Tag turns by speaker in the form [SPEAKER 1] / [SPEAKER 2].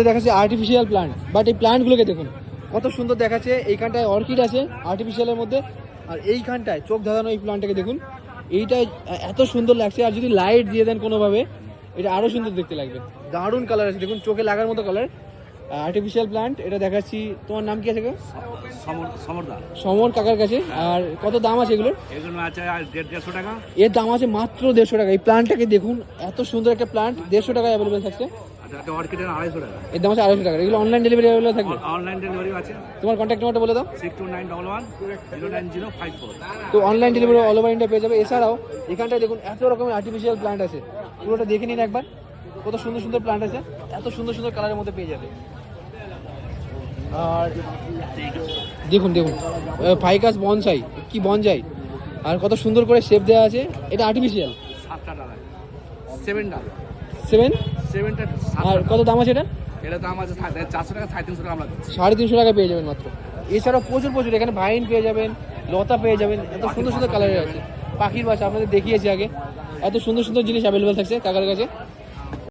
[SPEAKER 1] দেখাচ্ছে artificial plant, but এই প্লান্টগুলোকে দেখুন কত সুন্দর দেখাচ্ছে। এইখানটায় অর্কিড আছে আর্টিফিশিয়ালের মধ্যে, আর এইখানটায় চোখ ধাঁধানো এই প্লান্টটাকে দেখুন, এইটা এত সুন্দর লাগছে। আর যদি লাইট দিয়ে দেন কোনোভাবে এটা আরও সুন্দর দেখতে লাগবে। দারুণ কালার আছে দেখুন, চোখে লাগার মতো কালার। আর্টিফিশিয়াল প্লান্ট এটা দেখাচ্ছি। তোমার নাম কি আছে? সমর কাকার কাছে। আর কত দাম আছে এগুলোর?
[SPEAKER 2] এগুলো আছে 150 টাকা।
[SPEAKER 1] এর দাম আছে মাত্র 150 টাকা। এই প্লান্টটাকে দেখুন, এত সুন্দর একটা প্লান্ট 150 টাকায় অ্যাভেলেবেল থাকছে।
[SPEAKER 2] আচ্ছা, অর্কিডের 250 টাকা।
[SPEAKER 1] এর দাম আছে 250 টাকা। এগুলো অনলাইন ডেলিভারি অ্যাভেলেবল থাকবে?
[SPEAKER 2] অনলাইন ডেলিভারি আছে।
[SPEAKER 1] তোমার কন্ট্যাক্ট নাম্বারটা বলে দাও।
[SPEAKER 2] 6291109054।
[SPEAKER 1] তো online delivery all over India পেয়ে যাবে। এছাড়াও এখানটায় দেখুন এত রকমের আর্টিফিশিয়াল প্লান্ট আছে, পুরোটা দেখে নিন একবার। কত সুন্দর সুন্দর প্লান্ট আছে, এত সুন্দর সুন্দর কালারের মধ্যে পেয়ে যাবে। আর দেখুন দেখুন ফাইকাস বনসাই, কি বনসাই, আর কত সুন্দর করে শেপ দেওয়া আছে। এটা আর্টিফিশিয়াল
[SPEAKER 2] 7 টাকা। 7 টাকা।
[SPEAKER 1] 7
[SPEAKER 2] টাকা।
[SPEAKER 1] আর কত দাম আছে এটা?
[SPEAKER 2] এটা দাম আছে 400 টাকা, 350 টাকা আমরা দিচ্ছি।
[SPEAKER 1] 350 টাকা পেয়ে যাবেন মাত্র। এছাড়াও প্রচুর এখানে ভাইন পেয়ে যাবেন, লতা পেয়ে যাবেন, এত সুন্দর সুন্দর কালারের আছে। পাখির বাসা আপনাদের দেখিয়েছি আগে, এত সুন্দর সুন্দর জিনিস অ্যাভেলেবেল থাকছে কাকার কাছে।